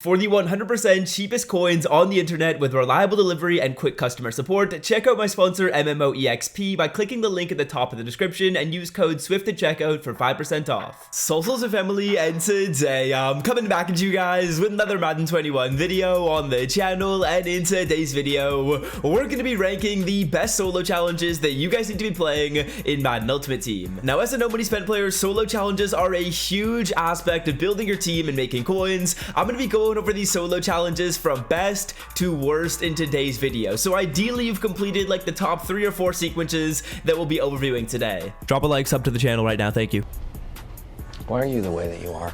For the 100% cheapest coins on the internet with reliable delivery and quick customer support, check out my sponsor MMOEXP by clicking the link at the top of the description and use code SWIFT at checkout for 5% off. Socials and family, and today I'm coming back at you guys with another Madden 21 video on the channel, and in today's video we're going to be ranking the best solo challenges that you guys need to be playing in Madden Ultimate Team. Now, as a no money spent player, solo challenges are a huge aspect of building your team and making coins. I'm going to be going over these solo challenges from best to worst in today's video. So ideally you've completed like the top 3 or 4 sequences that we'll be overviewing today. Drop a like, sub to the channel right now, thank you. Why are you the way that you are?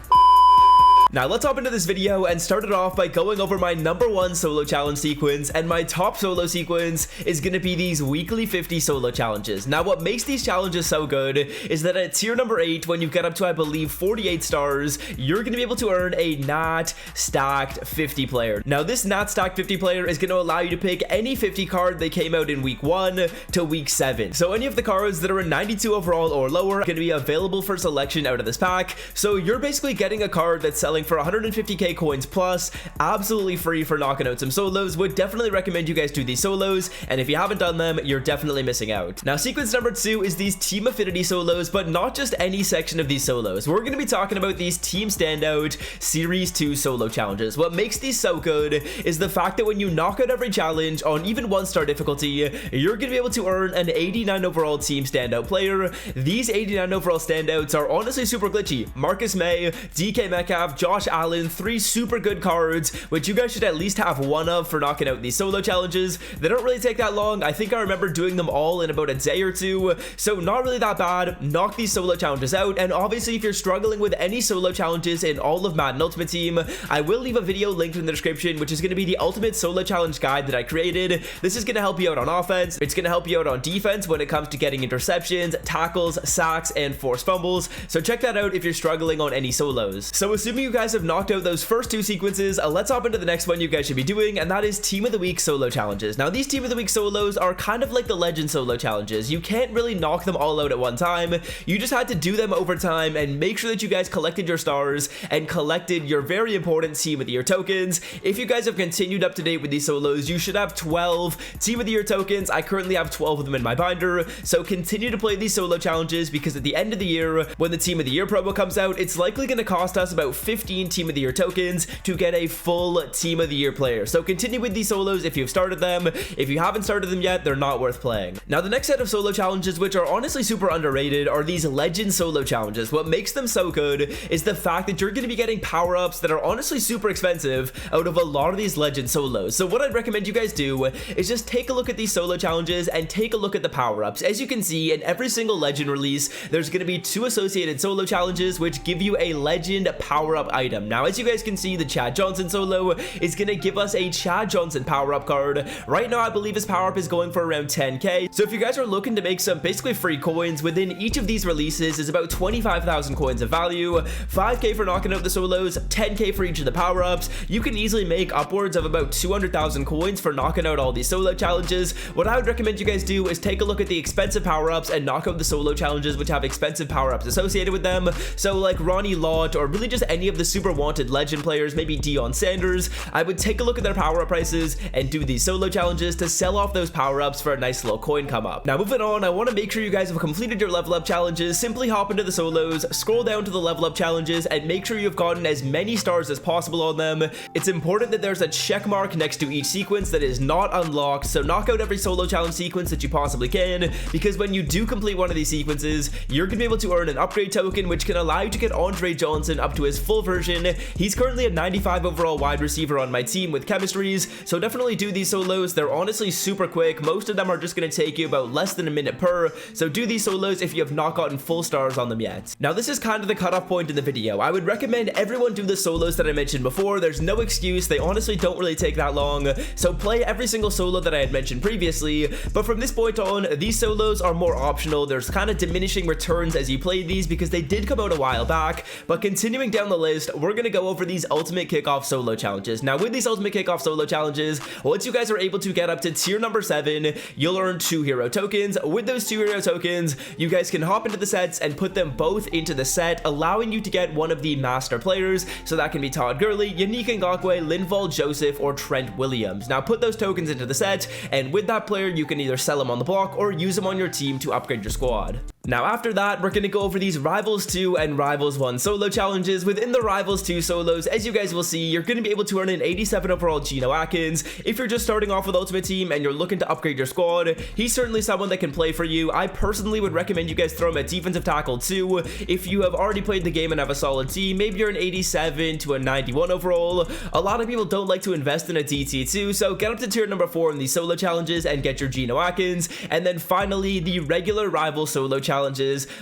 Now let's hop into this video and start it off by going over my #1 solo challenge sequence, and my top solo sequence is going to be these weekly 50 solo challenges. Now what makes these challenges so good is that at tier number 8, when you get up to I believe 48 stars, you're going to be able to earn a Nat stacked 50 player. Now this Nat stacked 50 player is going to allow you to pick any 50 card that came out in week 1 to week 7. So any of the cards that are a 92 overall or lower are going to be available for selection out of this pack. So you're basically getting a card that's selling for 150k coins plus, absolutely free for knocking out some solos. Would definitely recommend you guys do these solos, and if you haven't done them, you're definitely missing out. Now sequence number 2 is these Team Affinity solos, but not just any section of these solos. We're going to be talking about these Team Standout Series 2 solo challenges. What makes these so good is the fact that when you knock out every challenge on even 1-star difficulty, you're going to be able to earn an 89 overall Team Standout player. These 89 overall standouts are honestly super glitchy. Marcus May, DK Metcalf, Josh Allen, 3 super good cards, which you guys should at least have one of for knocking out these solo challenges. They don't really take that long. I think I remember doing them all in about a day or 2, so not really that bad. Knock these solo challenges out, and obviously if you're struggling with any solo challenges in all of Madden Ultimate Team, I will leave a video linked in the description, which is going to be the ultimate solo challenge guide that I created. This is going to help you out on offense. It's going to help you out on defense when it comes to getting interceptions, tackles, sacks, and forced fumbles. So check that out if you're struggling on any solos. So assuming you guys have knocked out those first 2 sequences, let's hop into the next one you guys should be doing, and that is Team of the Week solo challenges. Now these Team of the Week solos are kind of like the Legend solo challenges. You can't really knock them all out at one time. You just had to do them over time and make sure that you guys collected your stars and collected your very important Team of the Year tokens. If you guys have continued up to date with these solos, you should have 12 Team of the Year tokens. I currently have 12 of them in my binder, so continue to play these solo challenges, because at the end of the year, when the Team of the Year promo comes out, it's likely going to cost us about 15 Team of the Year tokens to get a full Team of the Year player. So continue with these solos if you've started them. If you haven't started them yet, they're not worth playing. Now the next set of solo challenges, which are honestly super underrated, are these Legend solo challenges. What makes them so good is the fact that you're going to be getting power-ups that are honestly super expensive out of a lot of these Legend solos. So what I'd recommend you guys do is just take a look at these solo challenges and take a look at the power-ups. As you can see, in every single Legend release, there's going to be 2 associated solo challenges which give you a Legend power-up item. Now as you guys can see, the Chad Johnson solo is going to give us a Chad Johnson power-up card. Right now I believe his power-up is going for around 10k. So if you guys are looking to make some basically free coins, within each of these releases is about 25,000 coins of value, 5k for knocking out the solos, 10k for each of the power-ups. You can easily make upwards of about 200,000 coins for knocking out all these solo challenges. What I would recommend you guys do is take a look at the expensive power-ups and knock out the solo challenges which have expensive power-ups associated with them. So like Ronnie Lott, or really just any of the super wanted Legend players, maybe Deion Sanders. I would take a look at their power-up prices and do these solo challenges to sell off those power-ups for a nice little coin come up. Now moving on, I want to make sure you guys have completed your level up challenges. Simply hop into the solos, scroll down to the level up challenges, and make sure you've gotten as many stars as possible on them. It's important that there's a check mark next to each sequence that is not unlocked, so knock out every solo challenge sequence that you possibly can, because when you do complete one of these sequences, you're going to be able to earn an upgrade token which can allow you to get Andre Johnson up to his full version. He's currently a 95 overall wide receiver on my team with chemistries, so definitely do these solos. They're honestly super quick. Most of them are just going to take you about less than a minute per, so do these solos if you have not gotten full stars on them yet. Now this is kind of the cutoff point in the video. I would recommend everyone do the solos that I mentioned before. There's no excuse. They honestly don't really take that long, so play every single solo that I had mentioned previously. But from this point on, these solos are more optional. There's kind of diminishing returns as you play these because they did come out a while back, but continuing down the list, worst, we're gonna go over these ultimate kickoff solo challenges. Now, with these ultimate kickoff solo challenges, once you guys are able to get up to tier number 7, you'll earn 2 hero tokens. With those 2 hero tokens, you guys can hop into the sets and put them both into the set, allowing you to get one of the master players. So that can be Todd Gurley, Yannick Ngakoue, Linval Joseph, or Trent Williams. Now, put those tokens into the set, and with that player, you can either sell him on the block or use him on your team to upgrade your squad. Now, after that, we're going to go over these Rivals 2 and Rivals 1 solo challenges. Within the Rivals 2 solos, as you guys will see, you're going to be able to earn an 87 overall Geno Atkins. If you're just starting off with Ultimate Team and you're looking to upgrade your squad, he's certainly someone that can play for you. I personally would recommend you guys throw him at defensive tackle too. If you have already played the game and have a solid team, maybe you're an 87 to a 91 overall. A lot of people don't like to invest in a DT2, so get up to tier number 4 in these solo challenges and get your Geno Atkins. And then finally, the regular Rival solo challenges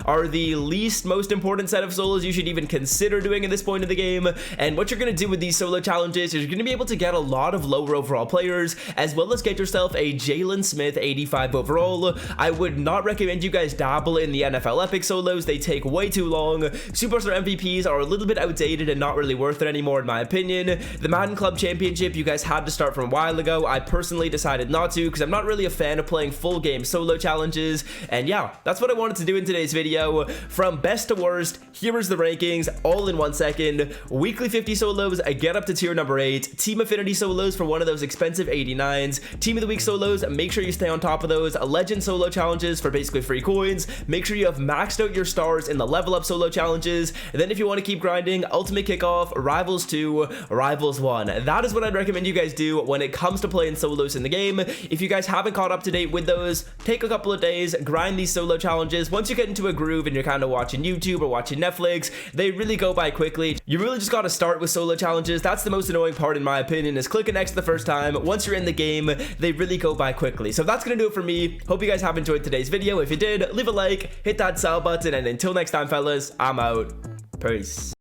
are the least most important set of solos you should even consider doing at this point in the game. And what you're going to do with these solo challenges is you're going to be able to get a lot of lower overall players, as well as get yourself a Jalen Smith 85 overall. I would not recommend you guys dabble in the NFL Epic solos. They take way too long. Superstar MVPs are a little bit outdated and not really worth it anymore in my opinion. The Madden Club Championship you guys had to start from a while ago. I personally decided not to because I'm not really a fan of playing full game solo challenges. And yeah, that's what I wanted to do in today's video. From best to worst, here is the rankings all in 1 second. Weekly 50 solos, I get up to tier number 8. Team Affinity solos for one of those expensive 89s. Team of the Week solos, make sure you stay on top of those. Legend solo challenges for basically free coins. Make sure you have maxed out your stars in the level up solo challenges. And then if you want to keep grinding, Ultimate Kickoff, Rivals 2, Rivals 1. That is what I'd recommend you guys do when it comes to playing solos in the game. If you guys haven't caught up to date with those, take a couple of days, grind these solo challenges. Once you get into a groove and you're kind of watching YouTube or watching Netflix, they really go by quickly. You really just got to start with solo challenges. That's the most annoying part in my opinion, is clicking X the first time. Once you're in the game, they really go by quickly. So that's gonna do it for me. Hope you guys have enjoyed today's video. If you did, leave a like, hit that sub button, and until next time fellas, I'm out. Peace.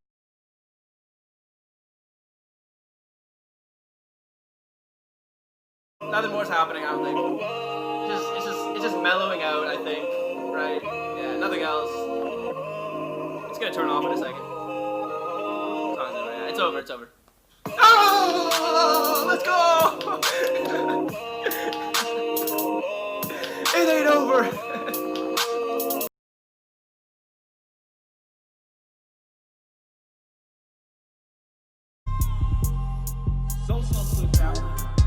Nothing more's happening, I don't think. It's just mellowing out, I think. Right? Yeah, nothing else. It's gonna turn off in a second. It's over, it's over. Oh, let's go! It ain't over! Don't talk to the crowd.